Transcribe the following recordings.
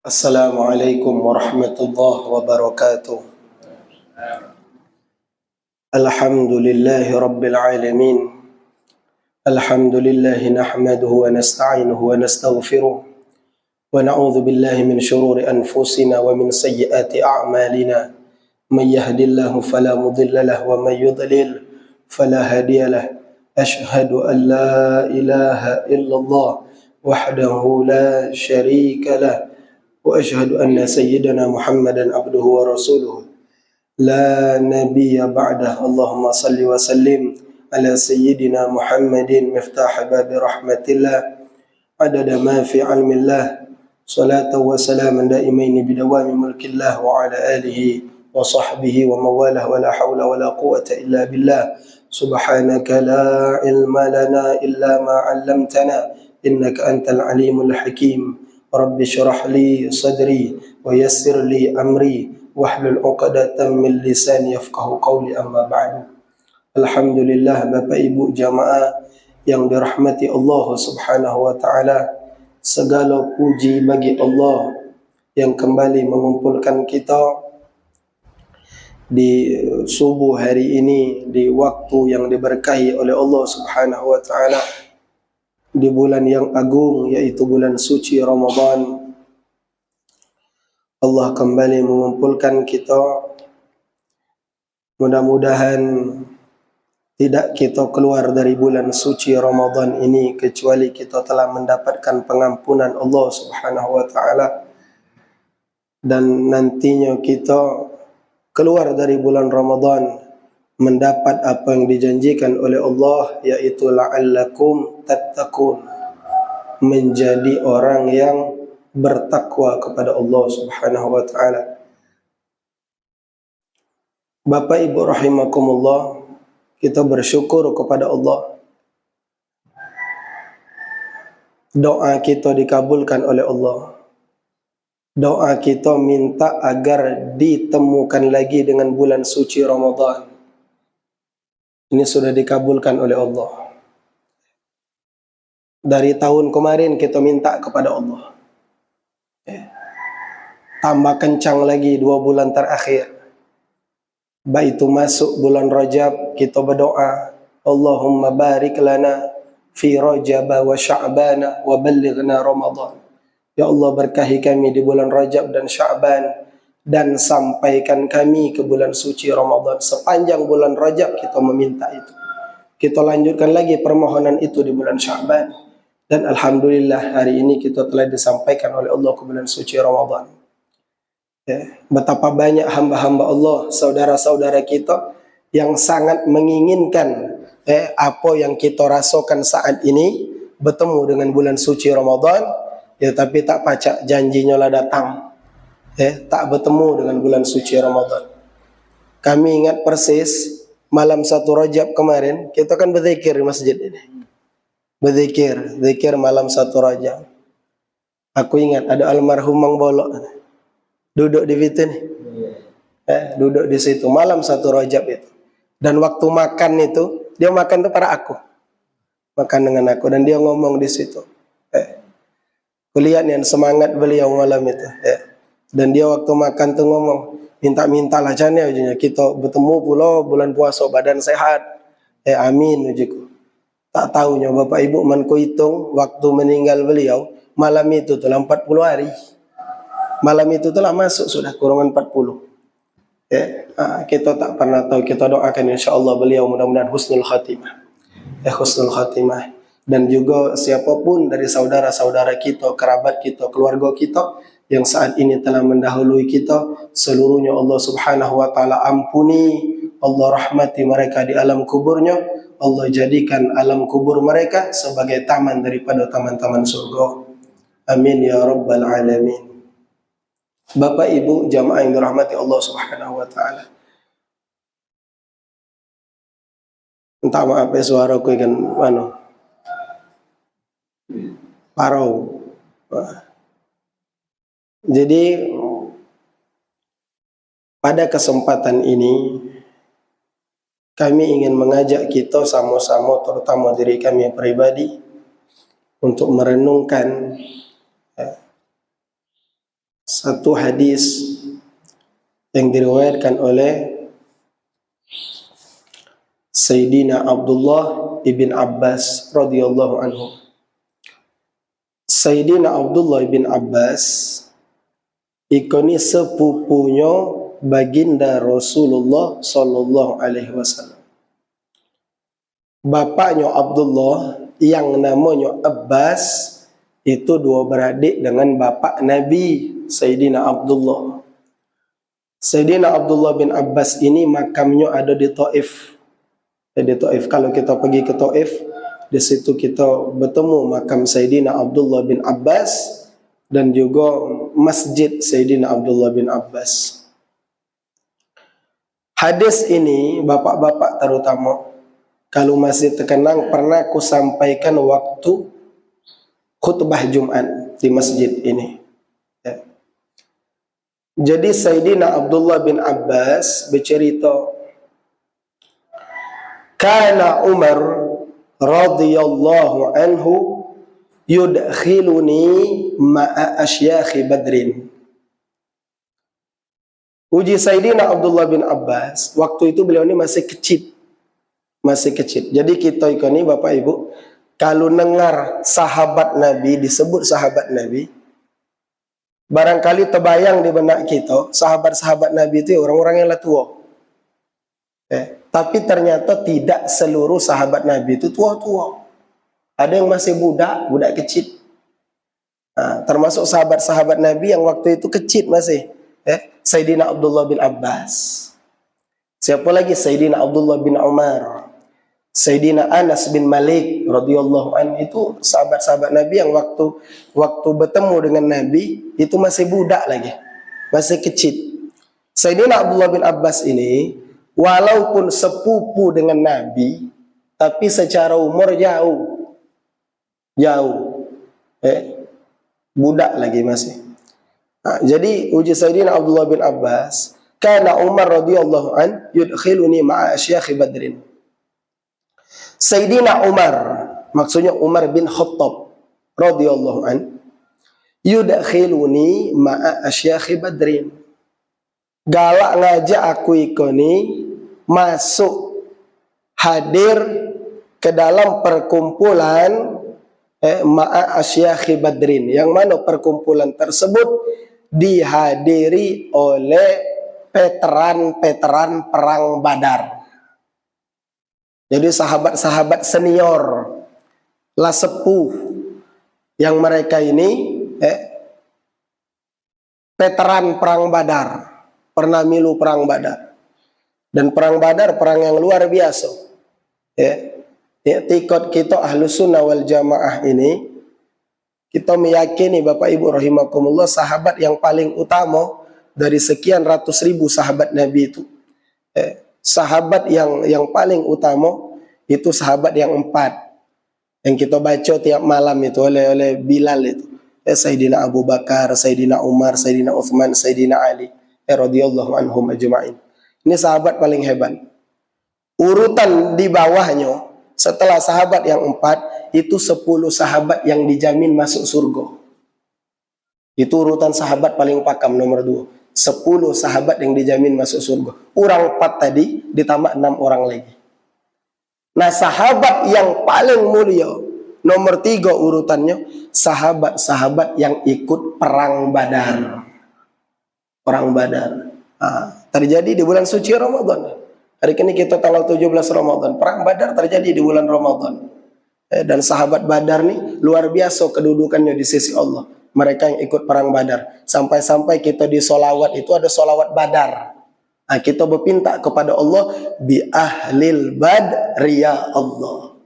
Assalamualaikum warahmatullahi wabarakatuh. Alhamdulillahi rabbil alamin. Alhamdulillahi nahmaduhu wa nasta'inuhu wa nastaghfiruh. Wa na'udzu billahi min shururi anfusina wa min sayyiati a'malina. Man yahdihillahu fala mudilla lahu wa man yudlil fala hadiya lahu. Ashhadu an la ilaha illallah wahdahu la syarika lahu. وأشهد أن سيدنا محمدا عبده ورسوله لا نبي بعده اللهم صل وسلم على سيدنا محمد مفتاح باب رحمة الله عدد ما في علم الله صلاة وسلاما دائمين بدوام ملك الله وعلى آله وصحبه ومواله ولا حول ولا قوة إلا بالله سبحانك لا علم لنا إلا ما علمتنا إنك أنت العليم الحكيم رب اشرح لي صدري ويسر لي أمري واحلل عقدة من lisani yafqahu qawli amma ba'du. Alhamdulillah, Bapak Ibu jamaah yang dirahmati Allah Subhanahu wa taala. Segala puji bagi Allah yang kembali mengumpulkan kita di subuh hari ini di waktu yang diberkahi oleh Allah Subhanahu wa taala, di bulan yang agung yaitu bulan suci Ramadan. Allah kembali mengumpulkan kita. Mudah-mudahan tidak kita keluar dari bulan suci Ramadan ini kecuali kita telah mendapatkan pengampunan Allah Subhanahu wa taala, dan nantinya kita keluar dari bulan Ramadan mendapat apa yang dijanjikan oleh Allah, yaitu la'allakum tattaqun, menjadi orang yang bertakwa kepada Allah Subhanahu wa taala. Bapak Ibu rahimakumullah, kita bersyukur kepada Allah. Doa kita dikabulkan oleh Allah. Doa kita minta agar ditemukan lagi dengan bulan suci Ramadan. Ini sudah dikabulkan oleh Allah. Dari tahun kemarin kita minta kepada Allah. Tambah kencang lagi 2 bulan terakhir. Baik itu masuk bulan Rajab, kita berdoa, Allahumma barik lana fi Rajab wa Sya'ban wa ballighna Ramadan. Ya Allah, berkahi kami di bulan Rajab dan Sya'ban, dan sampaikan kami ke bulan suci Ramadan. Sepanjang bulan Rajab kita meminta itu. Kita lanjutkan lagi permohonan itu di bulan Sya'ban, dan alhamdulillah hari ini kita telah disampaikan oleh Allah ke bulan suci Ramadan. Betapa banyak hamba-hamba Allah, saudara-saudara kita yang sangat menginginkan apa yang kita rasakan saat ini, bertemu dengan bulan suci Ramadan, tapi tak pacak janjinya lah datang. Tak bertemu dengan bulan suci Ramadan. Kami ingat persis malam 1 Rajab kemarin, kita kan berzikir di masjid ini. Berzikir malam 1 Rajab. Aku ingat ada almarhum Mang Bolok duduk di situ nih. Duduk di situ malam 1 Rajab itu. Dan waktu makan itu, dia makan tuh para aku. Makan dengan aku, dan dia ngomong di situ. Kulihat nih semangat beliau malam itu. Dan dia waktu makan tuh ngomong, minta-mintalah jane ujungnya kita bertemu pula bulan puasa, badan sehat. Amin ujiku. Tak tahunya Bapak Ibu manku hitung waktu meninggal beliau malam itu telah 40 hari. Malam itu telah masuk sudah kurungan 40. Kita tak pernah tahu. Kita doakan insyaAllah beliau mudah-mudahan husnul khatimah. Husnul khatimah. Dan juga siapapun dari saudara-saudara kita, kerabat kita, keluarga kita yang saat ini telah mendahului kita, seluruhnya Allah Subhanahu wa taala ampuni, Allah rahmati mereka di alam kuburnya, Allah jadikan alam kubur mereka sebagai taman daripada taman-taman surga. Amin ya rabbal alamin. Bapak Ibu jamaah yang dirahmati Allah Subhanahu wa taala. Entah maaf suaraku kan parau. Jadi pada kesempatan ini kami ingin mengajak kita sama-sama, terutama diri kami pribadi, untuk merenungkan satu hadis yang diriwayatkan oleh Sayyidina Abdullah ibn Abbas radhiyallahu anhu. Sayyidina Abdullah ibn Abbas ikoni sepupunya baginda Rasulullah sallallahu alaihi wasallam. Bapaknya Abdullah yang namanya Abbas itu dua beradik dengan bapak Nabi Sayyidina Abdullah. Sayyidina Abdullah bin Abbas ini makamnya ada di Taif. Di Taif, kalau kita pergi ke Taif, di situ kita bertemu makam Sayyidina Abdullah bin Abbas dan juga masjid Sayyidina Abdullah bin Abbas. Hadis ini bapak-bapak terutama, kalau masih terkenang, pernah aku sampaikan waktu khutbah Jumat di masjid ini. Ya. Jadi Sayyidina Abdullah bin Abbas bercerita, kana Umar radhiyallahu anhu yudkhiluni ma'a asyakhi Badrin. Uji Sayyidina Abdullah bin Abbas, waktu itu beliau ini masih kecil. Masih kecil. Jadi kita ini Bapak Ibu, kalau dengar sahabat Nabi, disebut sahabat Nabi, barangkali terbayang di benak kita, sahabat-sahabat Nabi itu orang-orang yang lah tua. Tapi ternyata tidak seluruh sahabat Nabi itu tua-tua. Ada yang masih budak kecil. Termasuk sahabat-sahabat Nabi yang waktu itu kecil masih. Sayyidina Abdullah bin Abbas. Siapa lagi? Sayyidina Abdullah bin Umar. Sayyidina Anas bin Malik radhiyallahu anhu, itu sahabat-sahabat Nabi yang waktu bertemu dengan Nabi itu masih budak lagi. Masih kecil. Sayyidina Abdullah bin Abbas ini walaupun sepupu dengan Nabi, tapi secara umur jauh. Budak lagi masih. Jadi uji Sayyidina Abdullah bin Abbas, kana Umar radhiyallahu an yudkhiluni ma'a asyakhi Badrin. Sayyidina Umar, maksudnya Umar bin Khattab radhiyallahu an, yudkhiluni ma'a asyakhi Badrin. Galak ngajak aku ikoni masuk hadir ke dalam perkumpulan ma'a asyakhi Badrin, yang mana perkumpulan tersebut dihadiri oleh veteran-veteran perang Badar. Jadi sahabat-sahabat senior lah sepuh yang mereka ini veteran perang Badar, pernah milu perang Badar. Dan perang Badar perang yang luar biasa. I'tiqad kita Ahlus Sunnah wal Jamaah ini, kita meyakini Bapak Ibu rahimakumullah, sahabat yang paling utama dari sekian ratus ribu sahabat Nabi itu, sahabat yang paling utama itu sahabat yang 4 yang kita baca tiap malam itu oleh Bilal itu, Sayyidina Abu Bakar, Sayyidina Umar, Sayyidina Uthman, Sayyidina Ali radhiyallahu anhum ajma'in. Ini sahabat paling hebat. Urutan di bawahnya setelah sahabat yang 4 itu 10 sahabat yang dijamin masuk surga. Itu urutan sahabat paling pakam nomor 2. 10 sahabat yang dijamin masuk surga. Orang 4 tadi ditambah 6 orang lagi. Nah, sahabat yang paling mulia nomor 3 urutannya, sahabat-sahabat yang ikut perang Badar. Perang Badar. Terjadi di bulan suci Ramadan. Hari ini kita tanggal 17 Ramadan. Perang Badar terjadi di bulan Ramadan. Dan sahabat Badar nih luar biasa kedudukannya di sisi Allah. Mereka yang ikut perang Badar. Sampai-sampai kita di solawat itu ada solawat Badar. Kita berpinta kepada Allah, bi ahlil badri ya Allah.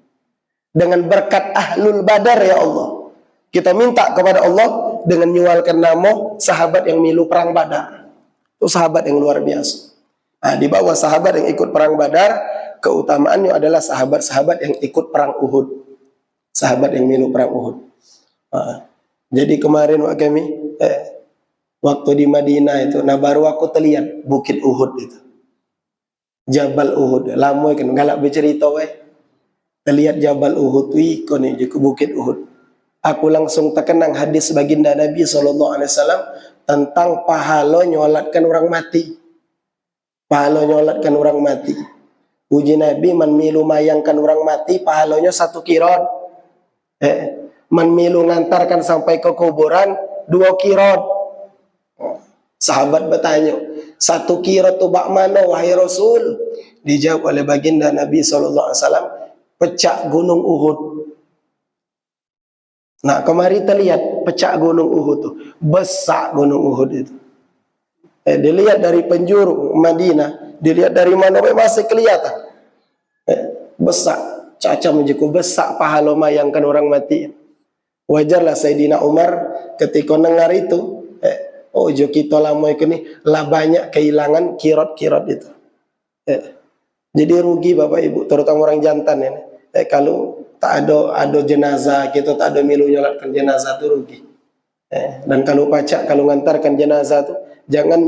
Dengan berkat ahlul badar ya Allah. Kita minta kepada Allah dengan menyualkan nama sahabat yang milu perang Badar. Itu sahabat yang luar biasa. Di bawah sahabat yang ikut perang Badar, keutamaannya adalah sahabat-sahabat yang ikut perang Uhud. Sahabat yang milu perang Uhud. Jadi kemarin kami waktu di Madinah itu, nah baru aku terlihat Bukit Uhud itu, Jabal Uhud. Lama kan galak bercerita terlihat Jabal Uhud itu nih ke Bukit Uhud. Aku langsung terkenang hadis baginda Nabi SAW, tentang pahala nyolatkan orang mati. Pahala nyolatkan orang mati. Uji Nabi menmilu mayangkan orang mati pahalanya 1 kirot. Menmilu ngantarkan sampai ke kuburan 2 kirot. Sahabat bertanya, 1 kirot itu bak mana wahai Rasul? Dijawab oleh baginda Nabi SAW, pecah gunung Uhud. Nah, kemari kita lihat pecah gunung Uhud itu. Besar gunung Uhud itu. Dilihat dari penjuru Madinah, dilihat dari mana masih kelihatan. Besar, caca menjiku besar pahala mayangkan orang mati. Wajarlah Sayyidina Umar ketika dengar itu, oh jo kita lama ini lah banyak kehilangan kirot-kirot itu. Jadi rugi Bapak Ibu, terutama orang jantan ini. Kalau tak ada jenazah, kita tak ada milu nyolatkan jenazah itu rugi. Dan kalau pacak, kalau ngantarkan jenazah itu, jangan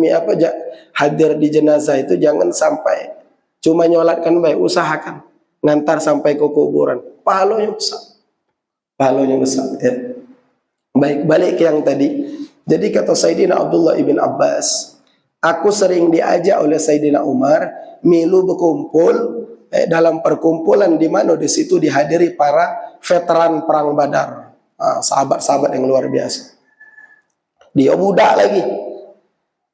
hadir di jenazah itu jangan sampai cuma nyolatkan baik, usahakan ngantar sampai ke kuburan. Pahalanya besar. Pahalanya besar. Baik, balik ke yang tadi. Jadi kata Sayyidina Abdullah ibn Abbas, aku sering diajak oleh Sayyidina Umar milu berkumpul dalam perkumpulan di mana di situ dihadiri para veteran perang Badar, sahabat-sahabat yang luar biasa. Dia budak lagi.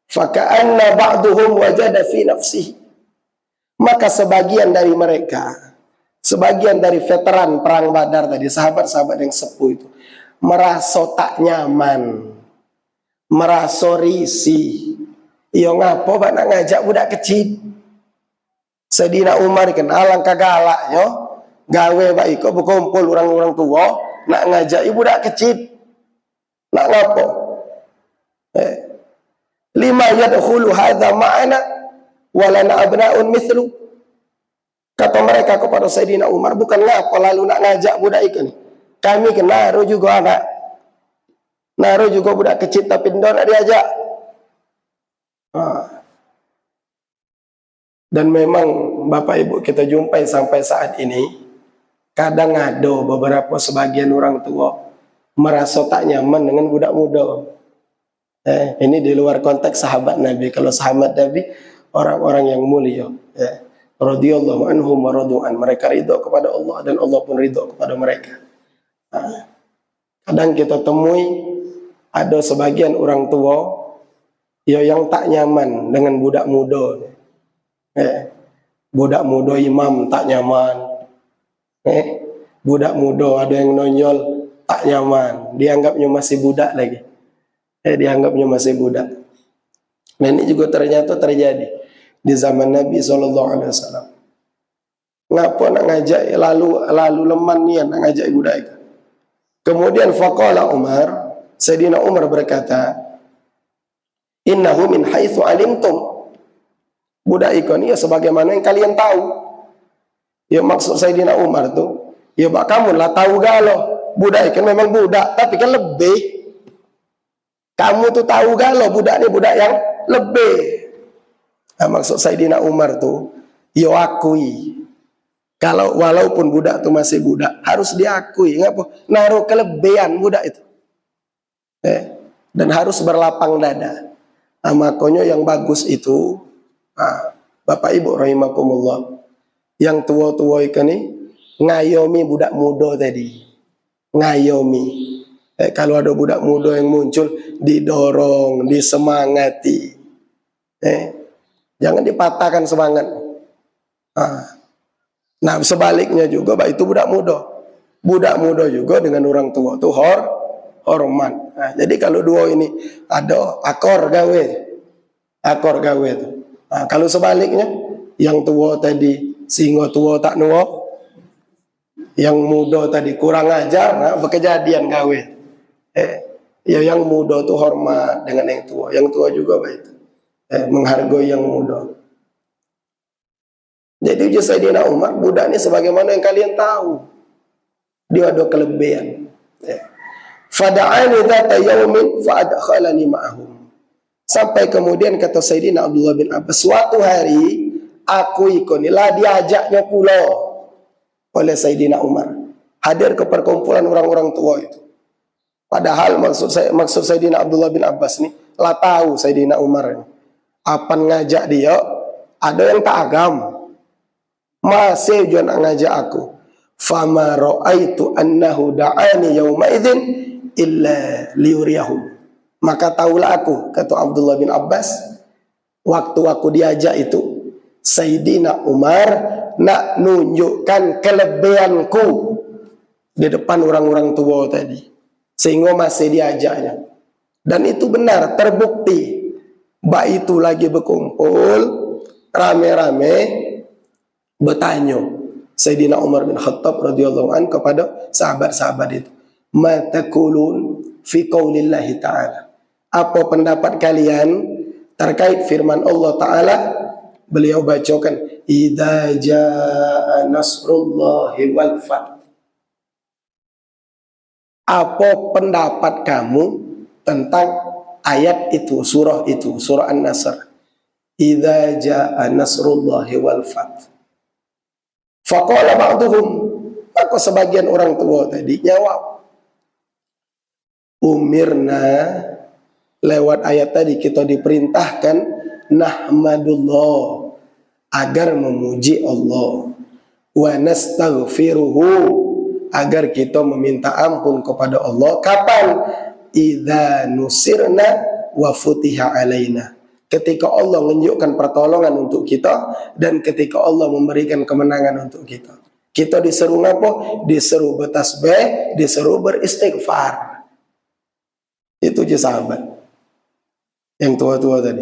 Faka'anna ba'duhum wajada fi nafsihi. Maka sebagian dari mereka, sebagian dari veteran perang Badar tadi, sahabat-sahabat yang sepuh itu, merasa tak nyaman, merasa risih. Yo ngapo bak nak ngajak budak kecil. Sayyidina Umar kan alangkah galaknya gawe bak iko berkumpul orang-orang tua nak ngajak ibu budak kecil. Nak ngapo? Lima yadkhulu hadza ma'ana walana abna'un mithlu. Kata mereka kepada Sayyidina Umar, bukan ngapa lalu nak ngajak budak ikan. Kami kan naruh juga anak. Naruh juga budak kecil tapi ndak nak diajak. Dan memang Bapak Ibu kita jumpai sampai saat ini, kadang ada beberapa sebagian orang tua merasa tak nyaman dengan budak muda. Ini di luar konteks sahabat Nabi. Kalau sahabat Nabi orang-orang yang mulia, radhiyallahu anhum wa radu'an, mereka ridha kepada Allah dan Allah pun ridha kepada mereka. Kadang kita temui ada sebagian orang tua yang tak nyaman dengan budak muda. Budak muda imam tak nyaman. Budak muda ada yang nonjol tak nyaman, dianggapnya masih budak lagi. Dianggapnya masih budak. Nah, ini juga ternyata terjadi di zaman Nabi SAW. Ngapa nak ngajak lalu leman nian nak ngajak budak itu. Kemudian faqala Umar, Sayyidina Umar berkata, innahu min haitsu alimtum. Budak ikan ya sebagaimana yang kalian tahu. Ya maksud Sayyidina Umar tu, ya bak kamu lah tahu galau. Budak ikan memang budak, tapi kan lebih. Kamu tu tahu galau budak ni budak yang lebih. Nah, maksud Sayyidina Umar tu, ya akui. Kalau walaupun budak tu masih budak, harus diakui. Ngapa? Naruh kelebihan budak itu. Dan harus berlapang dada. Nah, makanya yang bagus itu, Bapak Ibu rahimakumullah, yang tua-tua ikan ni ngayomi budak muda tadi. Ngayomi. Kalau ada budak muda yang muncul, didorong, disemangati. Jangan dipatahkan semangat. Nah, sebaliknya juga, itu budak muda. Budak muda juga dengan orang tua itu hormat. Nah, jadi kalau dua ini ada akor gawe itu. Nah, kalau sebaliknya, yang tua tadi singo tua tak nuo, yang muda tadi kurang ajar, nah, berkejadian gawe. Ya yang muda tu hormat dengan yang tua juga baik. Menghargai yang muda. Jadi Sayyidina Umar, budak ini sebagaimana yang kalian tahu, dia ada kelebihan. Fada'ani dzata yaumin fa'adkhalani ma'ahum. Sampai kemudian kata Sayyidina Abdullah bin Abbas, suatu hari aku ikonilah diajaknya pula oleh Sayyidina Umar hadir ke perkumpulan orang-orang tua itu. Padahal maksud Sayyidina Abdullah bin Abbas ni Lah tahu Sayyidina Umar. Apa ngajak dia, ada yang tak agam. Masih juga nak ngajak aku. Fama ra'aitu annahu da'ani yawma idzin illa liuriyahum. Maka tahulah aku, kata Abdullah bin Abbas, waktu aku diajak itu, Sayyidina Umar nak nunjukkan kelebihanku di depan orang-orang tua tadi. Sehingga masih diajaknya. Dan itu benar, terbukti. Bak itu lagi berkumpul, rame-rame, bertanya Sayyidina Umar bin Khattab radhiyallahu anhu kepada sahabat-sahabat itu. Ma taqulun fi qaulillahi ta'ala. Apa pendapat kalian terkait firman Allah Ta'ala? Beliau bacakan, idza jaa nasrullahi wal fath. Apa pendapat kamu tentang ayat itu, surah itu, surah An-Nasr? Idza jaa nasrullahi wal fath. Faqala ba'duhum, maka sebagian orang tua tadi jawab, umirna, lewat ayat tadi kita diperintahkan nahmadullah, agar memuji Allah, wa nastaghfiruhu, agar kita meminta ampun kepada Allah. Kapan? Idza nusirna wa futiha alaina, ketika Allah menunjukkan pertolongan untuk kita dan ketika Allah memberikan kemenangan untuk kita. Kita disuruh apa? Disuruh bertasbih, disuruh beristighfar. Itu je sahabat yang tua-tua tadi.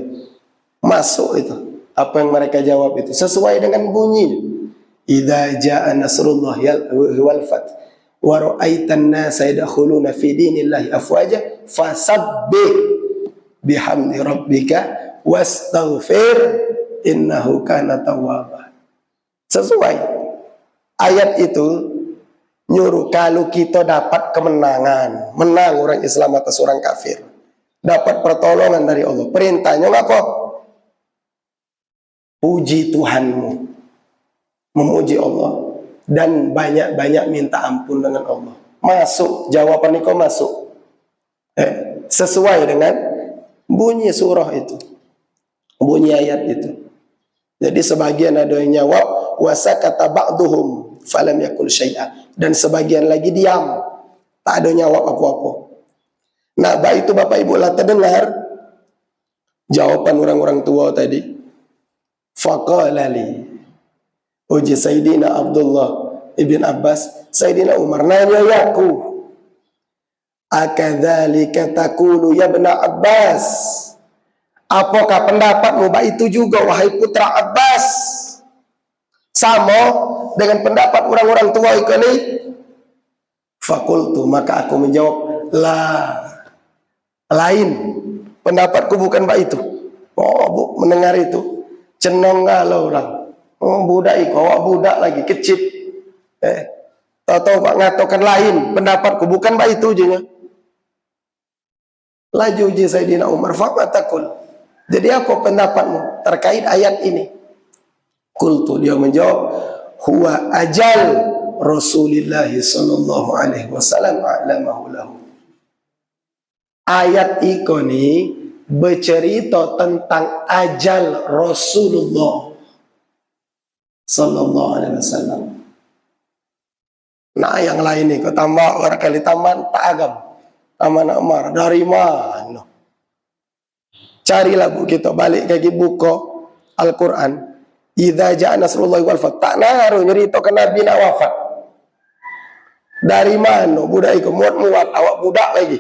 Masuk itu. Apa yang mereka jawab itu sesuai dengan bunyi. Idza jaa nasrullahi wal fath wa ra'aitan nasa yadkhuluna fi dinillahi afwaja fasabbih bihamdi rabbika wastaghfir innahu kana tawwaba. Sesuai ayat itu nyuruh kalau kita dapat kemenangan, menang orang Islam atas orang kafir, dapat pertolongan dari Allah, perintahnya apa? Puji Tuhanmu, memuji Allah, dan banyak-banyak minta ampun dengan Allah. Masuk, jawaban itu masuk. Sesuai dengan bunyi surah itu, bunyi ayat itu. Jadi sebagian ada yang jawab, wasakata ba'duhum falam yakul syai'a, dan sebagian lagi diam, tak ada jawab apa-apa. Nah, itu Bapak Ibu lah terdengar jawaban orang-orang tua tadi. Faqala li, uji Sayyidina Abdullah ibn Abbas, Sayyidina Umar nanya aku, akadzalika taqulu ya ibn Abbas, apakah pendapatmu itu juga wahai putra Abbas sama dengan pendapat orang-orang tua ini? Fakultu, maka aku menjawab, lah, lain, pendapatku bukan itu. Oh, bu, mendengar itu cenong galau orang. Oh, budak ikut, budak lagi kecil. Tahu-tahu Pak ngatakan lain, pendapatku bukan itu je. Laju je Sayyidina Umar, faqatakul. Jadi apa pendapatmu terkait ayat ini? Kultu, dia menjawab, huwa ajal Rasulullah sallallahu alaihi wasallam a'lamahu lahu. Ayat ini bercerita tentang ajal Rasulullah sallallahu alaihi wasallam. Nah, yang lain ni kau tambah barangkali taman tak agam, taman Umar dari mana? Carilah bu kita balik lagi buka Al-Quran. Idza jaa nasrullahi wal fath. Tak naruh nyeritakan Nabi nak wafat. Dari mana budak itu muat-muat awak budak lagi?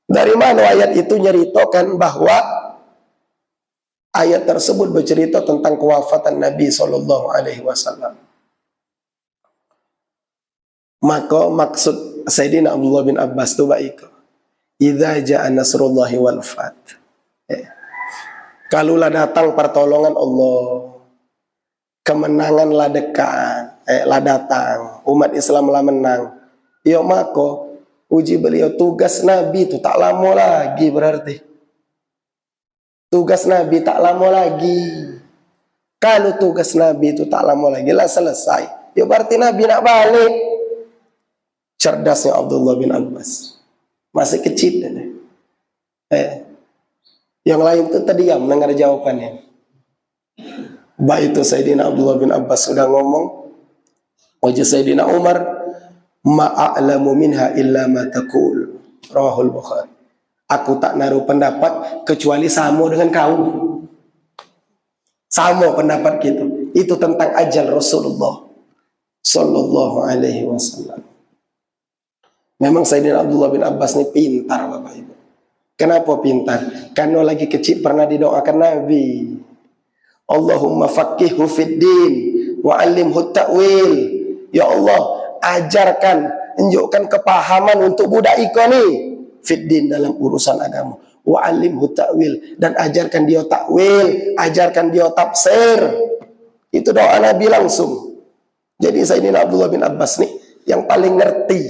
Dari mana ayat itu nyeritakan bahwa ayat tersebut bercerita tentang kewafatan Nabi sallallahu alaihi wasallam? Maka maksud Sayyidina Abdullah bin Abbas itu baik. Idza jaa nasrullahi wal fath. Kalulah datang pertolongan Allah, kemenangan lah dekat, lah datang, umat Islam lah menang. Ya maka uji beliau tugas Nabi itu tak lama lagi berarti. Tugas Nabi tak lama lagi. Kalau tugas Nabi itu tak lama lagi lah selesai. Ya berarti Nabi nak balik. Cerdasnya Abdullah bin Abbas. masih kecil. Yang lain itu terdiam mendengar jawabannya. Baik itu Sayyidina Abdullah bin Abbas sudah ngomong, wajah Sayyidina Umar, ma'a'lamu minha illa ma taqul. Rawahul Bukhari. Aku tak naruh pendapat kecuali sama dengan kau. Sama pendapat gitu. Itu tentang ajal Rasulullah sallallahu alaihi wasallam. Memang Sayyidina Abdullah bin Abbas ini pintar, Bapak Ibu. Kenapa pintar? Karena lagi kecil pernah didoakan Nabi. Allahumma faqihhu fid din wa 'allimhu ta'wil. Ya Allah, ajarkan, tunjukkan kepahaman untuk budak iko ni fid din, dalam urusan agama. Wa 'allimhu ta'wil, dan ajarkan dia takwil, ajarkan dia tafsir. Itu doa Nabi langsung. Jadi Sayyidina Abdullah bin Abbas nih yang paling ngerti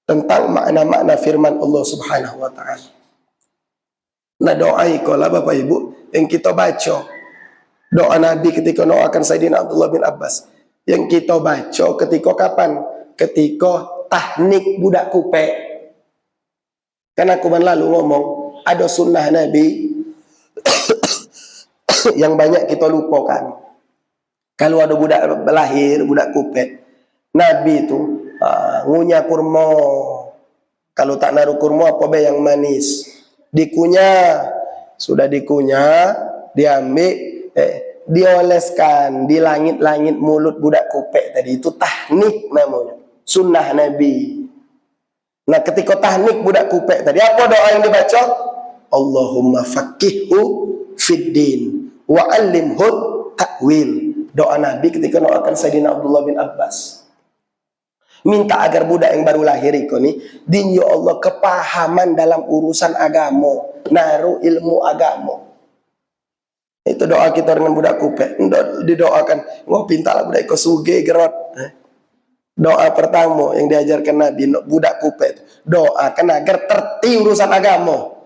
tentang makna-makna firman Allah Subhanahu wa taala. Nah, doa ikolah Bapak Ibu yang kita baca. Doa Nabi ketika doakan Sayyidina Abdullah bin Abbas yang kita baca ketika kapan? Ketika tahnik budak kupek. Karena aku lalu ngomong ada sunnah Nabi yang banyak kita lupakan. Kalau ada budak lahir, budak kupek, Nabi itu ngunyah kurma. Kalau tak naruh kurma apa be yang manis, dikunyah. Sudah dikunyah, diambil, dioleskan di langit-langit mulut budak kupek tadi. Itu tahnik namanya, sunnah Nabi. Nah, ketika tahnik budak kupek tadi, apa doa yang dibaca? Allahumma faqihhu fid din wa 'allimhu ta'wil. Doa Nabi ketika doakan Sayyidina Abdullah bin Abbas. Minta agar budak yang baru lahir itu nih, din ya Allah kepahaman dalam urusan agama, naruh ilmu agama. Itu doa kita dengan budak kupek. Didoakan, wah pintalah budak itu suge gerot. Doa pertama yang diajarkan Nabi budak kupek, doakan agar terti urusan agama.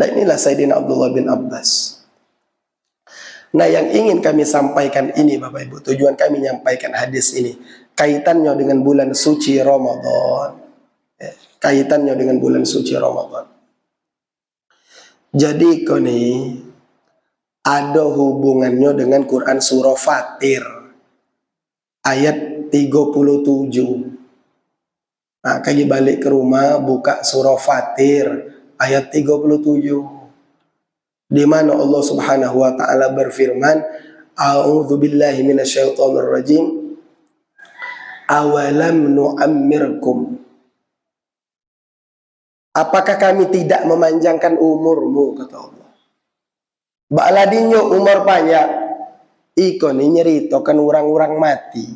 Dan inilah Sayyidina Abdullah bin Abbas. Nah, yang ingin kami sampaikan ini Bapak Ibu, tujuan kami menyampaikan hadis ini kaitannya dengan bulan suci Ramadan. Kaitannya dengan bulan suci Ramadan. Jadi ini ada hubungannya dengan Quran surah Fatir ayat 37. Nah, kali balik ke rumah buka surah Fatir ayat 37. Di mana Allah Subhanahu wa taala berfirman, a'udzu billahi minasyaitonir rajim. Awalam nu'ammirkum. Apakah kami tidak memanjangkan umurmu, kata Allah. Ba'ladinyo umur banyak. Iko ni nyeritakan orang-orang mati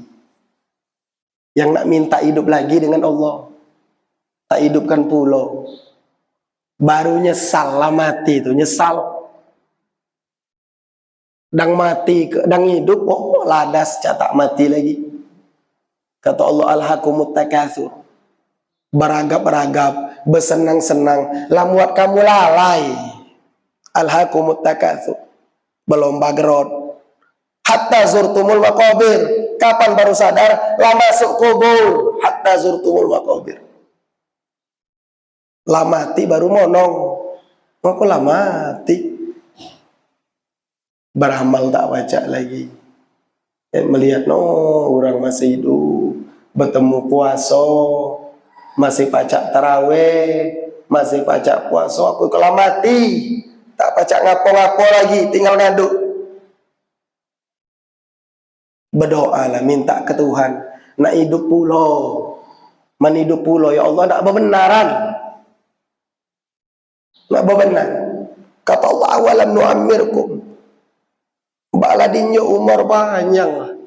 yang nak minta hidup lagi dengan Allah. Tak hidupkan pulau. Baru nyesal lah mati itu, nyesal. Dang mati, dang hidup, oh ladas catak mati lagi. Kata Allah, alhaqumut takatsur. Beragap-ragap, bersenang-senang, lamuat kamu lalai. Alhaqumut takatsur. Berlomba gerot. Hatta zurtumul maqabir. Kapan baru sadar? Lah masuk kubur. Hatta zurtumul maqabir. Lah mati baru monong. Kok lah mati? Beramal tak baca lagi. Melihat orang masih hidup, bertemu puasa, masih pacak taraweh, masih pacak puasa, aku kalau mati tak pacak ngapo-ngapo lagi, tinggal ngaduk. Berdoalah, minta ke Tuhan, nak hidup pulau, menidup pulau, ya Allah, nak bebenaran, nak bebenar. Kata Allah, awalam nu'ammirkum. Ladinya umur panjang.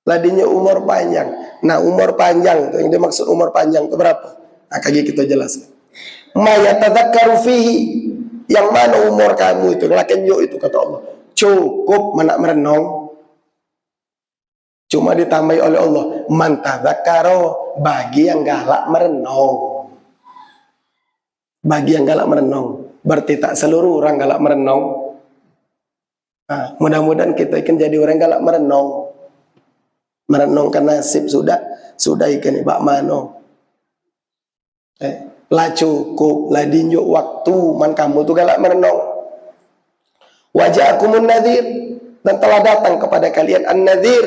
Ladinya umur panjang. Nah, umur panjang itu yang dimaksud umur panjang itu berapa? Nah, kaki kita jelaskan. Ma yatadzakkaru fihi, yang mana umur kamu itu? Ngelakin yuk itu kata Allah. Cukup menak merenung. Cuma ditambahi oleh Allah, man tadzakkaro, bagi yang galak merenung. Bagi yang galak merenung. Berarti tak seluruh orang galak merenung. Nah, mudah-mudahan kita akan jadi orang galak merenung. Merenungkan nasib sudah ikan ibak mano. Lah cukup, lah dinjuk waktu man kamu tuh galak merenung. Waja'akumun nadhir, dan telah datang kepada kalian an-nadhir,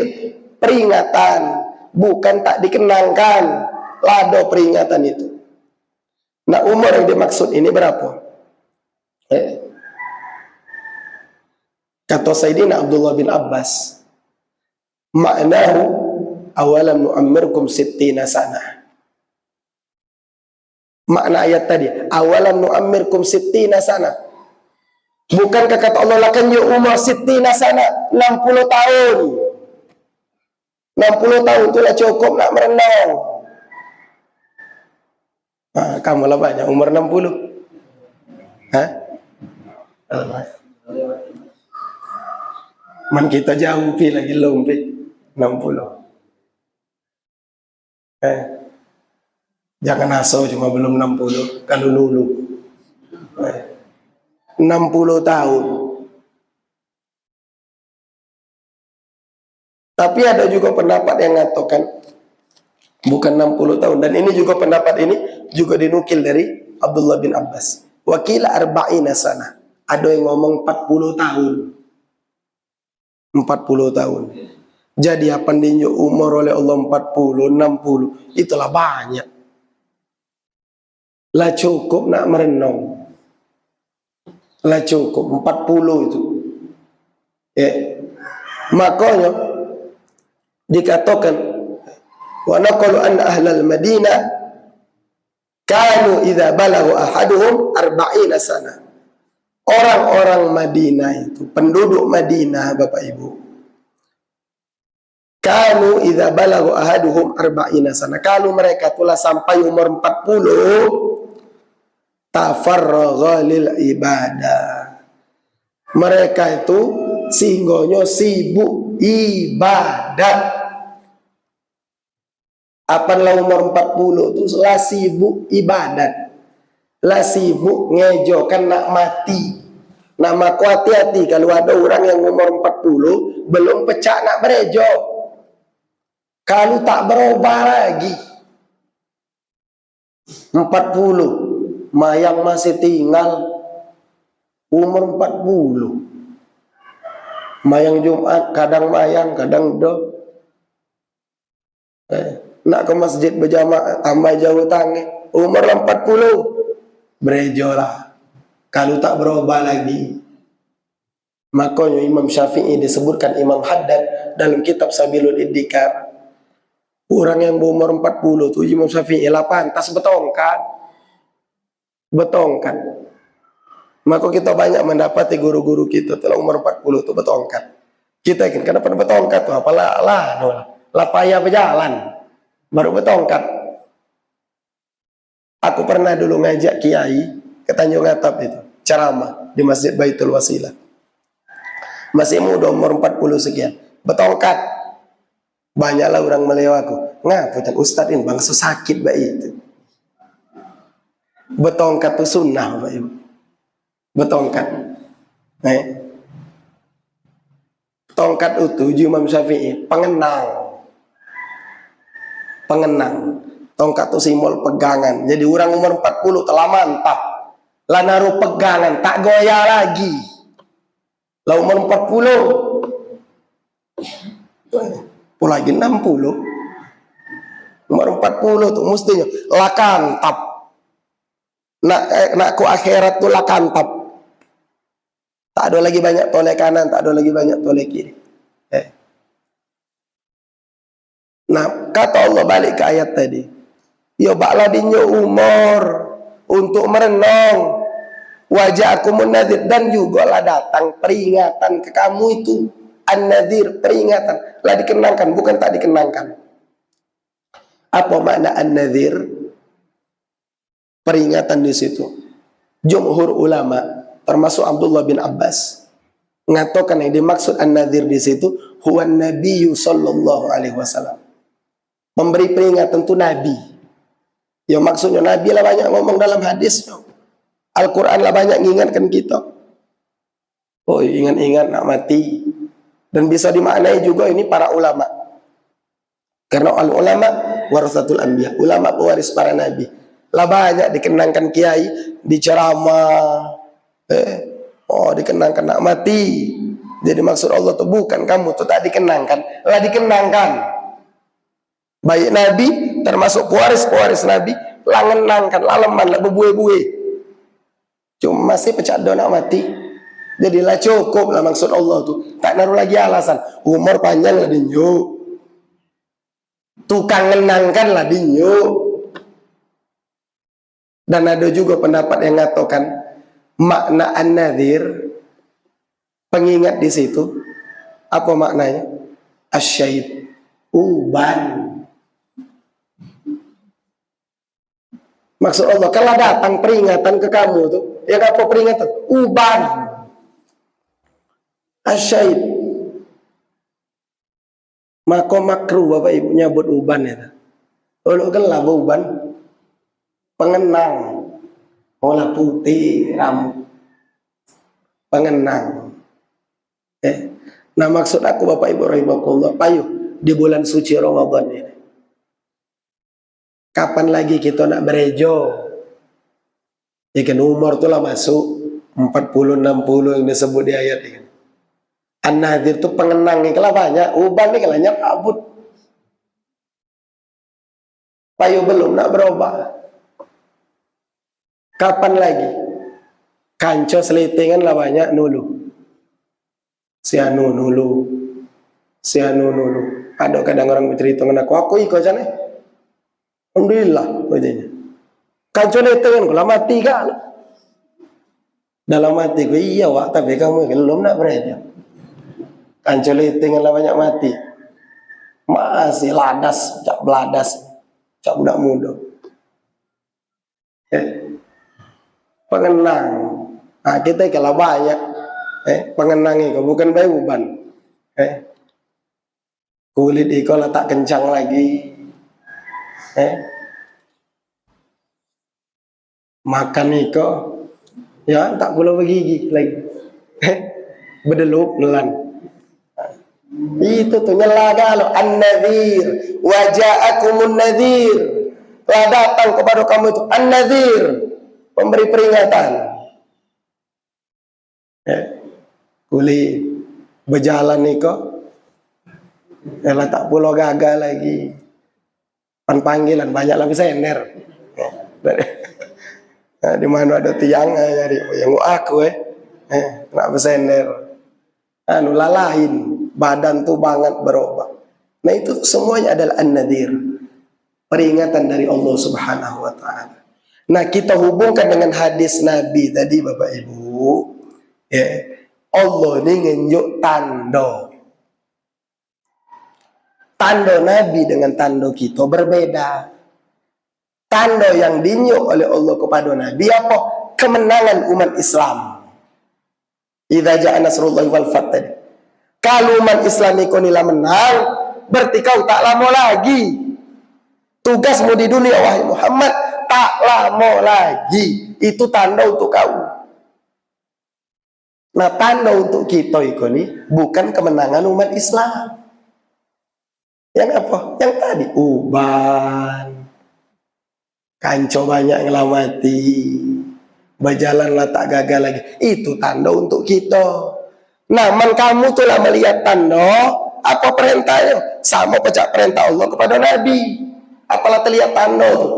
peringatan, bukan tak dikenangkan. Lado peringatan itu. Nah, umur yang dimaksud ini berapa? Kata Sayyidina Abdullah bin Abbas, ma'nahu awalam nu'ammirkum sittina sanah. Makna ayat tadi, awalam nu'ammirkum sittina sanah. Bukankah kata Allah, lakan yu umur sittina sanah, 60 tahun. 60 tahun itulah cukup nak merenung. Nah, kamu lah banyak umur 60. Hah? Man kita jauh pi lagi lompi 60. Jangan asal cuma belum 60, kalau lulu. 60 tahun. Tapi ada juga pendapat yang mengatakan bukan 60 tahun, dan ini juga pendapat ini juga dinukil dari Abdullah bin Abbas. Wakila arba'ina sana. Ada yang ngomong 40 tahun. 40 tahun. Jadi apa dinjuk umur oleh Allah 40, 60, itulah banyak. Lah cukup nak merenung. Lah cukup 40 itu. Makanya dikatakan wa naqalu anna ahlal Madinah kanu idza balagha ahaduhum 40 sana. Orang-orang Madinah itu, penduduk Madinah Bapak Ibu, kanu idza balagha ahaduhum 40 sana. Kalau mereka telah sampai umur 40, tafarragha lil ibadah. Mereka itu singgonyo sibuk ibadat. Apalah umur 40 itu lah sibuk ibadat. Lah sibuk ngejokan nak mati. Nama ku hati-hati kalau ada orang yang umur 40 belum pecah nak berejo. Kalau tak berubah lagi 40, mayang masih tinggal umur 40. Mayang Jumat, kadang mayang, kadang do. Nak ke masjid berjamaah tambah jauh tangi, umur 40 berejo lah. Kalau tak berubah lagi. Makanya Imam Syafi'i disebutkan Imam Haddad dalam kitab Sabilul Iddikar. Orang yang berumur 40 tu Imam Syafi'i lah pantas betongkan. Betongkan. Maka kita banyak mendapati guru-guru kita telah umur 40 tu betongkan. Kita kan kenapa betongkan tu apalah lah payah berjalan baru betongkan. Aku pernah dulu ngajak kiai ke Tanjung Atap itu, ceramah di Masjid Baitul Wasilah. Masih muda umur 40 sekian. Betongkat. Banyaklah orang melewaku. Ngapa Ustaz ini bangsa sakit baik itu. Betongkat itu sunnah Pak Ibu. Betongkat. Tongkat itu Imam Syafi'i pengenang. Pengenang. Tongkat itu simbol pegangan. Jadi orang umur 40 telah mantap. Lah naruh pegangan, tak goyah lagi. Lah umur 40. Lagi 60. Umur 40 tuh mestinya lah kantap. Nak ku akhirat tuh lah kantap. Tak ada lagi banyak toleh kanan, tak ada lagi banyak toleh kiri. Nah, kata Allah balik ke ayat tadi. Ya baklah dinyo umur untuk merenung. Waja'akumun nadhir, dan juga lah datang peringatan ke kamu itu. An-nadhir, peringatan. Lah dikenangkan, bukan tak dikenangkan. Apa makna an-nadhir? Peringatan di situ. Jumhur ulama, termasuk Abdullah bin Abbas, mengatakan yang dimaksud an-nadhir di situ huwa Nabi sallallahu alaihi wasallam. Memberi peringatan itu Nabi. Ya maksudnya Nabi lah banyak ngomong dalam hadis. Al-Quran lah banyak mengingatkan kita. Oh ingat-ingat nak mati. Dan bisa dimaknai juga ini para ulama. Karena al-ulama warasatul anbiya. Ulama pewaris para nabi. Lah banyak dikenangkan kiai di ceramah. Dikenangkan nak mati. Jadi maksud Allah tuh bukan kamu tuh tak dikenangkan, lah dikenangkan. Baik Nabi termasuk pewaris Nabi lah ngenangkan, lah leman, lah bebuih-buih. Cuma masih pecah do nak mati. Jadilah cukup lah maksud Allah tuh. Tak naruh lagi alasan. Umur panjang lah dinyo. Tukang ngenangkan lah dinyo. Dan ada juga pendapat yang mengatakan makna an-nadhir, pengingat di situ, apa maknanya? Asyait, uban. Maksud Allah, kalau datang peringatan ke kamu tuh, ya apa peringatan? Uban. Asyait. Maka makruh Bapak Ibu nyebut uban ya. Kalau gelap uban, pengenang. Olah putih rambut. Pengenang. Nah maksud aku Bapak Ibu rahimakumullah, payu di bulan suci Ramadan ini. Kapan lagi kita nak berejo? Ikan umur tu lah masuk 40-60 yang disebut di ayat ini. An-nadhir tu pengenang ni kalau banyak, uban ni kalau banyak kabut. Payu belum nak berubah. Kapan lagi? Kanco selitingan lah banyak nulu. Sianu nulu. Ada kadang orang bercerita dengan aku ikut aja nih. Alhamdulillah wajahnya. Kanco selitingan kalau mati kan? Dalam hati gue iya wak, tapi kamu belum nak bereja. Kanco selitingan lah banyak mati. Masih ladas, cak beladas, cak budak muda. Pengenang. Nah, kita kalau banyak pengenang itu bukan bayi uban. Kulit itu letak kencang lagi. Makan itu ya tak pula bergigi lagi. Berdelup nelan. Itu tuh nyela kalau an-nadhir wa ja'akumun nadhir. Telah datang kepada kamu itu an-nadhir, pemberi peringatan. Kuli berjalan ni kok, lah tak pula gagal lagi. Panggilan banyak lagi sender. Di mana ada tiang nyari yang aku nak bersender. Lain badan tu banget berubah. Nah itu semuanya adalah an-nadhir, peringatan dari Allah Subhanahu wa taala. Nah, kita hubungkan dengan hadis Nabi tadi Bapak Ibu, Allah ini ngenjuk tanda. Tanda Nabi dengan tanda kita berbeda. Tanda yang dinyuk oleh Allah kepada Nabi apa? Kemenangan umat Islam. Idza ja'a nasrullahi wal fath tadi. Kalau umat Islam ikonilah menang, berarti kau tak lama lagi. Tugasmu di dunia wahai Muhammad tak lama lagi. Itu tanda untuk kau. Nah, tanda untuk kita ini bukan kemenangan umat Islam. Yang apa? Yang tadi uban. Kanco banyak yang mati. Berjalanlah tak gagal lagi. Itu tanda untuk kita. Nah, kamu tuh lah melihat tanda. Apa perintahnya? Sama pecah perintah Allah kepada Nabi. Apalah terlihat tanda tu.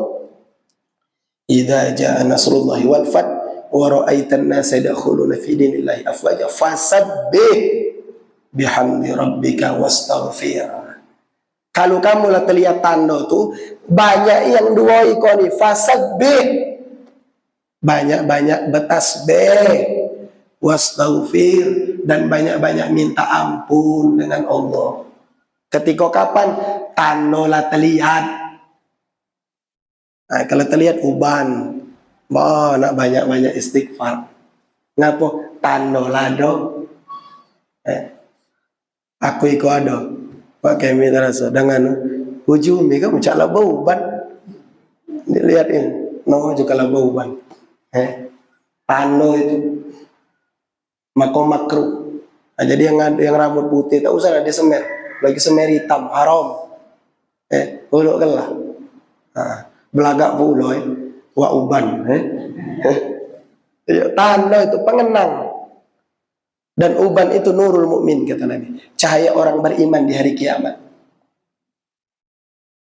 Idza jaa nasrullahi wal fath wa ra'aitan nasa yadkhuluna fi dinillahi afwaja fasabbih bihamdi rabbika wastaghfir. Kalau kamu lah terlihat tanda tu, banyak yang dua ikoni fasabbih, banyak-banyak bertasbih, wastaghfir, dan banyak-banyak minta ampun dengan Allah. Ketika kapan? Tanda lah terlihat. Nah, kalau terlihat uban, nak banyak-banyak istighfar. Ngapa? Tanda lado. Aku ikut ada. Pakai mitra rasa dengan hujung ni kamu cakap bau uban. Dilihat ini, no juga lah bau uban. Tanda itu maka makruh. Nah, jadi yang rambut putih tak usah ada semer, lagi semer hitam haram. Uluk kelah. Belagak pula Wa uban. Ya, tanda itu pengenang. Dan uban itu nurul mukmin kata Nabi. Cahaya orang beriman di hari kiamat.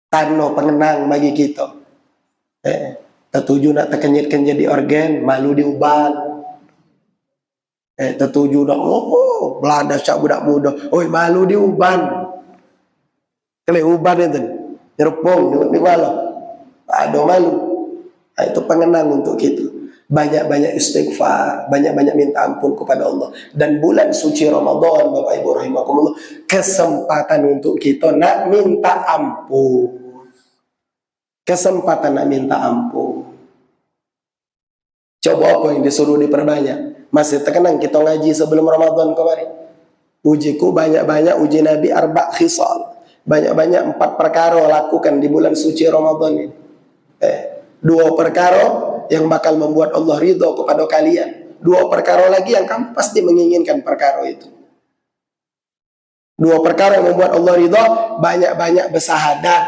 Tanda pengenang bagi kita. Tertuju nak terkenyit-kenyit di organ, malu di uban. Tertuju nak belanda cak budak muda. Oi malu di uban. Kele uban itu. Nyerupong di malu. Ada malu. Nah, itu pengenang untuk kita. Banyak-banyak istighfar, banyak-banyak minta ampun kepada Allah. Dan bulan suci Ramadan, Bapak Ibu rahimakumullah, kesempatan untuk kita nak minta ampun. Kesempatan nak minta ampun. Coba apa yang disuruh diperbanyak. Masih terkenang kita ngaji sebelum Ramadan kemarin. Ujiku banyak-banyak, uji Nabi arba' khisal. Banyak-banyak 4 perkara lakukan di bulan suci Ramadan ini. 2 perkara yang bakal membuat Allah ridho kepada kalian. 2 perkara lagi yang kamu pasti menginginkan perkara itu. 2 perkara yang membuat Allah ridho, banyak-banyak bersahadat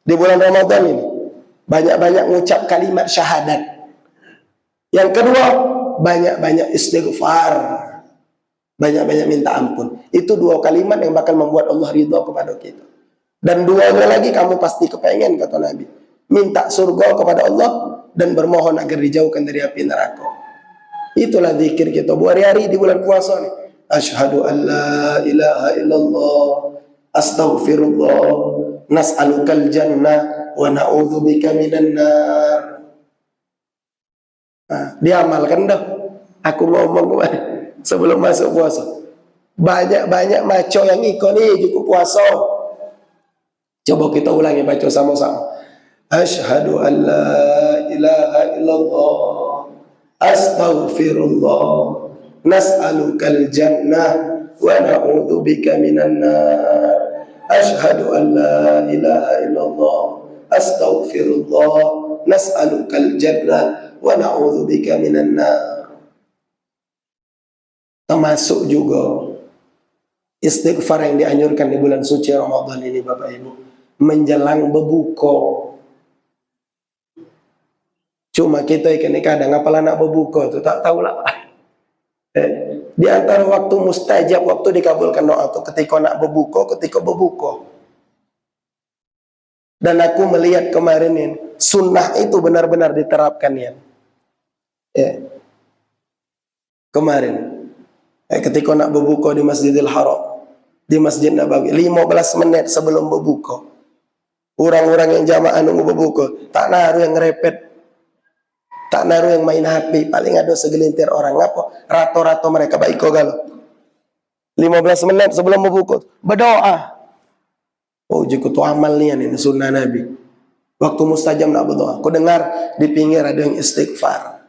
di bulan Ramadan ini. Banyak-banyak mengucap kalimat syahadat. Yang kedua, banyak-banyak istighfar. Banyak-banyak minta ampun. Itu 2 kalimat yang bakal membuat Allah ridho kepada kita. Dan 2-nya lagi kamu pasti kepengen kata Nabi. Minta surga kepada Allah dan bermohon agar dijauhkan dari api neraka. Itulah zikir kita buat hari-hari di bulan puasa ni. Asyhadu an la ilaha illallah, astaghfirullah, nas'alukal jannah wa na'udzubika minan nar. Diamalkan dah. Aku ngomong kemarin sebelum masuk puasa. Banyak-banyak maco yang ikut ni cukup puasa. Coba kita ulangi baca sama-sama. Asyhadu an la ilaha illallah, astaghfirullah, nas'alukal jannah wa na'udzubika minan nar. Asyhadu an la ilaha illallah, astaghfirullah, nas'alukal jannah wa na'udzubika minan nar. Termasuk juga istighfar yang dianjurkan di bulan suci Ramadan ini Bapak Ibu, menjelang berbuka. Cuma kita ikan kadang apalah nak berbuka tu tak tahulah. Di antara waktu mustajab, waktu dikabulkan doa tu ketika nak berbuka, ketika berbuka. Dan aku melihat kemarin ini sunnah itu benar-benar diterapkan ya. Kemarin ketika nak berbuka di Masjidil Haram, di Masjid Nabawi, 15 menit sebelum berbuka, orang-orang yang jamaah nunggu berbuka, tak naruh yang ngerepet, tak naruh yang main HP, paling ada segelintir orang. Apa? Rato-rato mereka baik kau galau. 15 menit sebelum berbuka berdoa. Oh, jika tu amal ni ini sunnah Nabi. Waktu mustajab nak berdoa, kau dengar di pinggir ada yang istighfar.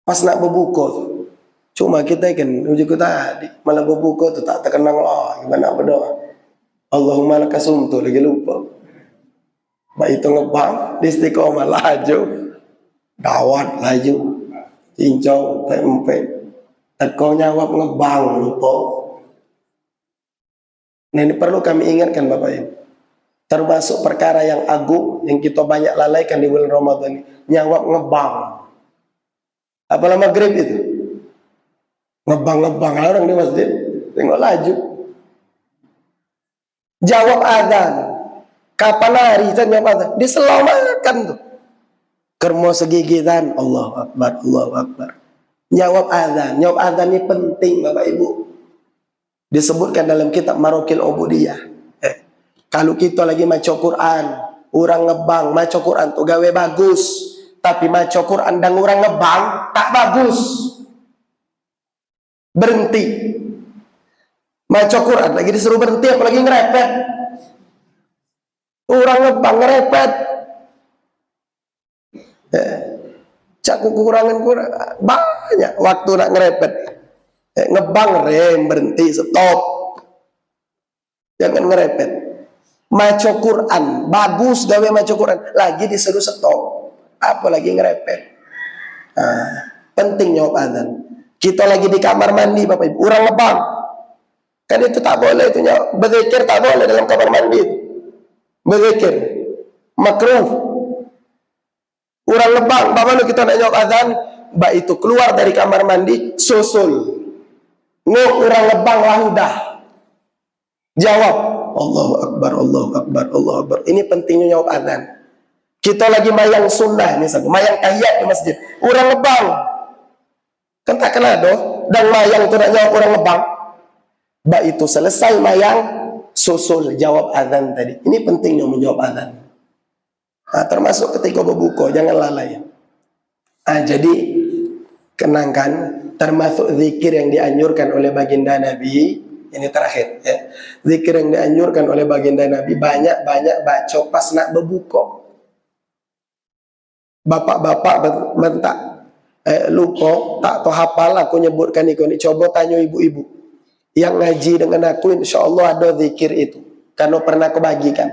Pas nak berbuka tu, cuma kita kan uji tadi malah berbuka tu tak terkenang lah gimana berdoa. Allahumma lakasum tu lagi lupa. Baik itu ngebang di istiqomah laju, dawat laju, cincau tempe, teko nyawab ngebang lupa. Nah, ini perlu kami ingatkan Bapak Ibu. Termasuk perkara yang agung yang kita banyak lalaikan di bulan Ramadan ini, nyawab ngebang. Apalah maghrib itu, ngebang orang di masjid, tengok laju. Jawab adzan. Kapan hari kan jawab adzan? Diselamatkan tuh. Kermo segigitan, Allahu Akbar, Allahu Akbar. Jawab adzan. Jawab adzan ini penting Bapak Ibu. Disebutkan dalam kitab Marokil Ubudiyah. Kalau kita lagi maca Quran, orang ngebang, maca Quran tuh gawe bagus. Tapi maca Quran dan orang ngebang tak bagus. Berhenti. Maca Quran lagi disuruh berhenti, apalagi ngerepet. Orang ngebang ngerepet. Cak kekurangan banyak waktu nak ngerepet. Ngebang rem, berhenti, stop. Jangan ngerepet. Maca Quran bagus, gawe maca Quran lagi disuruh stop, apalagi ngerepet. Penting jawab adzan. Kita lagi di kamar mandi Bapak Ibu, orang ngebang, kan itu tak boleh, itu berzikir tak boleh dalam kamar mandi. Berzikir makruh, Urang lebang, bagaimana kita nak jawab azan? Mbak itu keluar dari kamar mandi, susul. Nguk urang lebang lah udah. Jawab, Allahu Akbar, Allahu Akbar, Allahu Akbar. Ini pentingnya jawab azan. Kita lagi mayang sunnah misalnya, mayang tahiyat di masjid. Urang lebang. Kan tak kena doh, dan mayang tu nak jawab urang lebang. Mbak itu selesai mayang, susul jawab azan tadi. Ini pentingnya menjawab azan. Nah, termasuk ketika berbuka, jangan lalai. Jadi kenangkan, termasuk zikir yang dianjurkan oleh baginda Nabi. Ini terakhir ya. Zikir yang dianjurkan oleh baginda Nabi, banyak-banyak baca pas nak berbuka. Bapak-bapak bentak lupa, tak tahu hafal aku nyebutkan ini. Coba tanya ibu-ibu yang ngaji dengan aku, insya Allah ada zikir itu. Karena pernah aku bagikan.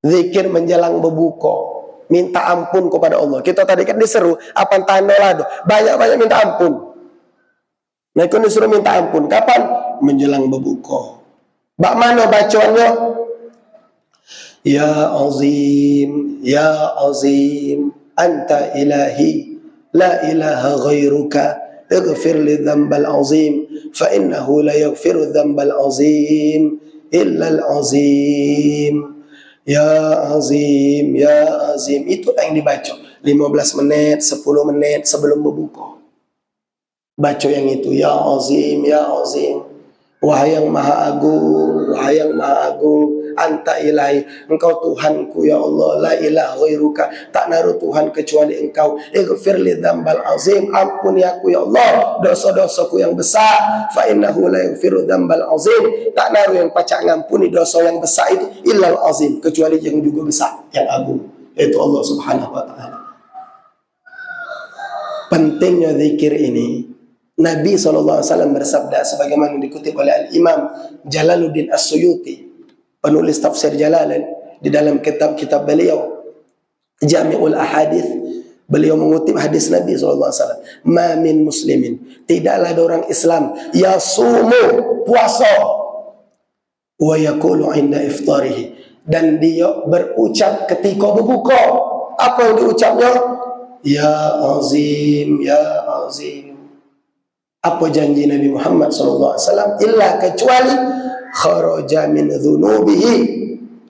Zikir menjelang berbuka, minta ampun kepada Allah. Kita tadi kan diseru apa tanda lado, banyak-banyak minta ampun. Nah, itu disuruh minta ampun. Kapan? Menjelang berbuka. Bak mana bacaannya? Ya Azim, Ya Azim, Anta ilahi, la ilaha ghairuka, ighfir li dzambal azim, fa innahu la yaghfiru dzambal azim illa al azim. Ya Azim, Ya Azim. Itu yang dibaca 15 menit, 10 menit sebelum berbuka. Baca yang itu, Ya Azim, Ya Azim. Wahai yang maha agung, wahai yang maha agung, Anta ilahi, engkau Tuhanku ya Allah, la ilaha ghairuka, tak naruh Tuhan kecuali engkau. Ighfir li dzambal azim, ampuni aku ya Allah dosa-dosaku yang besar. Fa innahu la yaghfiru dzambal azim, tak naruh yang pacak ngampuni dosa yang besar itu illal azim, kecuali yang juga besar, yang agung, yaitu Allah Subhanahu wa taala. Pentingnya zikir ini, Nabi SAW bersabda sebagaimana dikutip oleh Al-Imam Jalaluddin As-Suyuti, penulis tafsir Jalalain, di dalam kitab-kitab beliau Jami'ul Ahadith, beliau mengutip hadis Nabi SAW. Ma min muslimin, tidaklah ada orang Islam yasumu, puasa, wa yaqulu inda iftarihi, dan dia berucap ketika berbuka. Apa yang diucapnya? Ya Azim, Ya Azim. Apa janji Nabi Muhammad SAW? Illa kecuali kharaja min dhunubihi,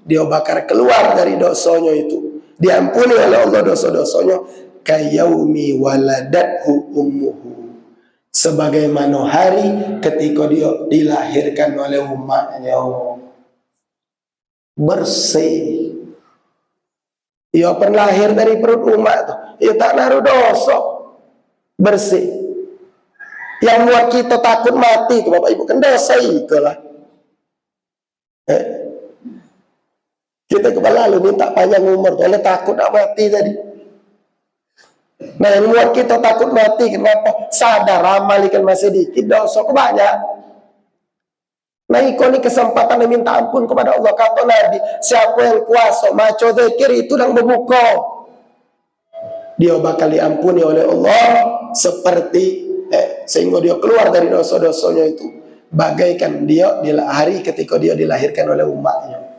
dia bakar keluar dari dosanya itu, diampuni oleh Allah dosa-dosanya, kayaumi waladathu ummuhu, sebagaimana hari ketika dia dilahirkan oleh umatnya. Bersih. Ia pernah lahir dari perut umat tu, ia tak naruh dosa, bersih. Yang buat kita takut mati itu Bapak Ibu, kan dosa itu lah. Kita kepala lalu minta panjang umur, oleh takut nak mati tadi. Nah, yang buat kita takut mati kenapa? Sadar amal ikan masih dikit, dosa banyak. Nah, ini kesempatan minta ampun kepada Allah. Kata Nabi, siapa yang puasa maca zikir itu dan berbuka, dia bakal diampuni oleh Allah seperti sehingga dia keluar dari dosa-dosanya itu bagaikan dia di hari ketika dia dilahirkan oleh umatnya.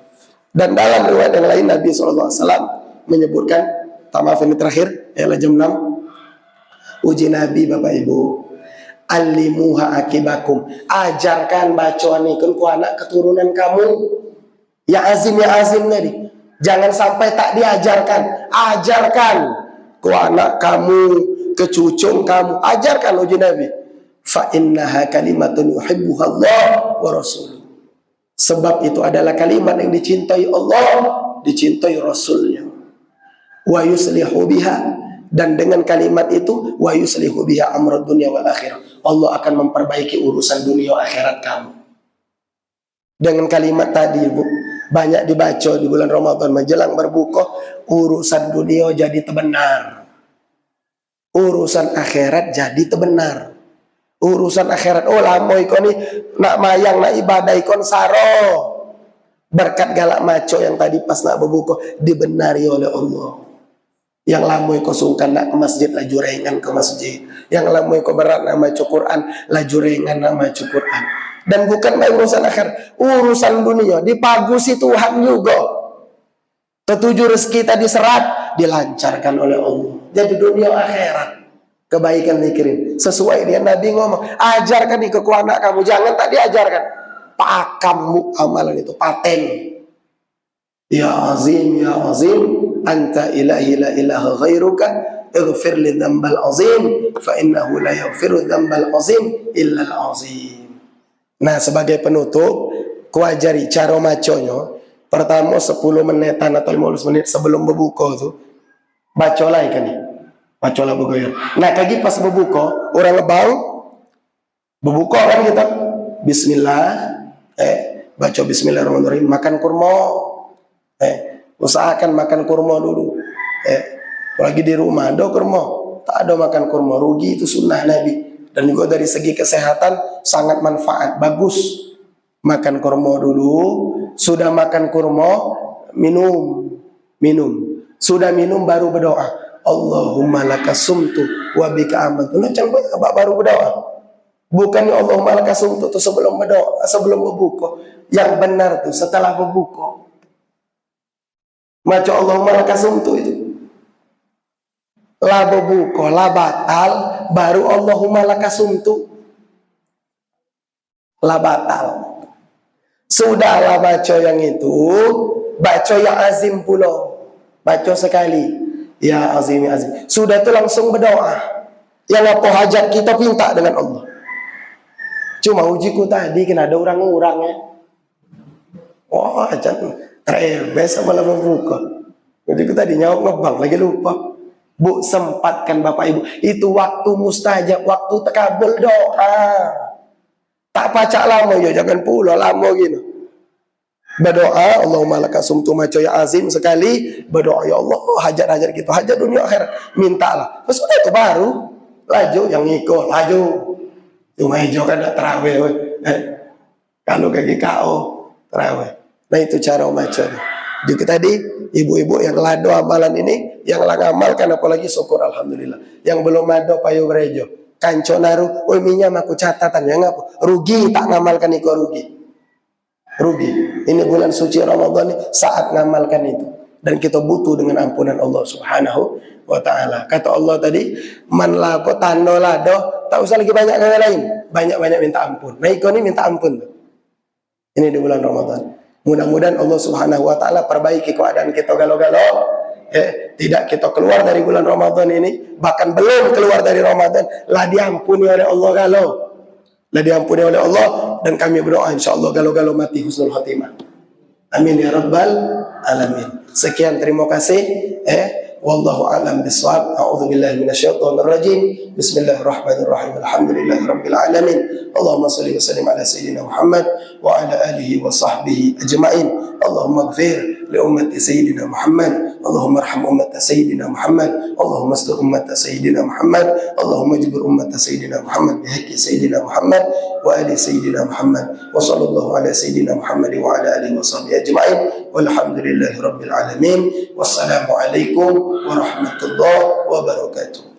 Dan dalam riwayat yang lain Nabi SAW menyebutkan, maaf ini terakhir, ialah jam 6, uji Nabi Bapak Ibu, alimuha akibakum, ajarkan bacaan ini ke anak keturunan kamu. Ya Azim, Ya Azim tadi, jangan sampai tak diajarkan, ajarkan ke anak kamu, ke cucu kamu, ajarkan uji Nabi. Fa innaha kalimatun yuhibbuha Allah wa rasuluh. Sebab itu adalah kalimat yang dicintai Allah, dicintai Rasulnya. Wa yuslihu biha, dan dengan kalimat itu wa yuslihu biha amrad dunya wal akhirah, Allah akan memperbaiki urusan dunia akhirat kamu. Dengan kalimat tadi Ibu, banyak dibaca di bulan Ramadan menjelang berbuka, urusan dunia jadi terbenar, urusan akhirat jadi terbenar. Urusan akhirat, oh lama ikon ni nak mayang, nak ibadah ikon saro, berkat galak maco yang tadi pas nak berbuka dibenari oleh Allah. Yang lama ikon sungkan nak ke masjid, laju rengan ke masjid. Yang lama ikon berat nak baca Quran, laju rengan nak baca Quran. Dan bukan urusan akhirat, urusan dunia dipagusi Tuhan juga. Ketujuh rezeki tadi serat, dilancarkan oleh Allah. Jadi dunia akhirat kebaikan mikirin. Sesuai dia Nabi ngomong, ajarkan nih ke anak kamu, jangan tak diajarkan. Pakammu amalan itu, paten. Ya azim, anta ilahi la ilaha ghairuka, ighfir li dzambal azim, fa innahu la yaghfiru dzambal azim illa al azim. Nah, sebagai penutup, kuajari cara maconyo. Pertama 10 menitan atau 15 menit sebelum berbuka tuh, bacalah ikan nih. Bacalah begoyor. Nah, kaki pas berbuka, orang ngebau, berbuka kan kita, bismillah, baca bismillahirrahmanirrahim, makan kurma, usahakan makan kurma dulu, apalagi di rumah ada kurma, tak ada makan kurma, rugi itu sunnah Nabi. Dan juga dari segi kesehatan sangat manfaat, bagus. Makan kurma dulu, sudah makan kurma, minum. Sudah minum baru berdoa. Allahumma laka sumtu wa bika amantu. Nah, baru berdoa. Bukan ya Allahumma laka sumtu itu sebelum berdoa, sebelum berbuka. Yang benar tuh setelah berbuka. Maca Allahumma laka sumtu itu. La berbuka, la batal, baru Allahumma laka sumtu. La batal. Sudahlah baca yang itu, baca yang azim pula. Baca sekali. Ya azim, ya azim. Sudah itu langsung berdoa. Yang apa hajat kita minta dengan Allah. Cuma ujiku tadi kena ada orang-orang ya. Wah, hajat terebes sama lama buka. Ujiku tadi nyawak ngebang, lagi lupa. Bu, sempatkan Bapak Ibu. Itu waktu mustajab, waktu terkabul doa. Tak pacak lama ya, jangan pula lama gini. Berdoa, Allahumma laka sumtu maca ya azim sekali. Berdoa, ya Allah, hajat-hajat kita, hajat dunia akhirat, mintalah. Terus udah itu baru, laju yang ngikut, laju. Cuma hijau kan ada terawih. Kalau kaki kau, terawih. Nah itu cara baca. Jadi tadi, ibu-ibu yang lado amalan ini, yang lah ngamalkan apalagi syukur alhamdulillah. Yang belum ada payu gereja. Kanco naruh, oi minyak aku catatan yang apa? Rugi tak ngamalkan itu rugi. Ini bulan suci Ramadan ini saat ngamalkan itu, dan kita butuh dengan ampunan Allah Subhanahu wa taala. Kata Allah tadi, man lako tando lado, tak usah lagi banyak yang lain, banyak-banyak minta ampun. Nah, ini minta ampun. Ini di bulan Ramadan. Mudah-mudahan Allah Subhanahu wa taala perbaiki keadaan kita galau-galau. Tidak kita keluar dari bulan Ramadan ini, bahkan belum keluar dari Ramadan, lah diampuni oleh Allah galau, lah diampuni oleh Allah, dan kami berdoa insyaallah galau-galau mati husnul khatimah. Amin ya rabbal alamin. Sekian, terima kasih. Wallahu a'lam bishawab. A'udzubillahi minasyaitonir rajim. Bismillahirrahmanirrahim. Alhamdulillahirabbil alamin. Allahumma shalli wa sallim ala sayyidina Muhammad wa ala alihi wa sahbihi ajma'in. Allahumma ighfir li ummati sayyidina Muhammad. Allahumma arham ummata sayyidina Muhammad. Allahumma astur ummata sayyidina Muhammad. Allahumma jibir ummata sayyidina Muhammad bihaqqi sayyidina Muhammad wa ali sayyidina Muhammad. Wa sallallahu ala sayyidina Muhammad wa ala alihi wa sahbihi ajma'in. Walhamdulillahirabbil alamin. Wassalamu alaikum warahmatullahi wabarakatuh.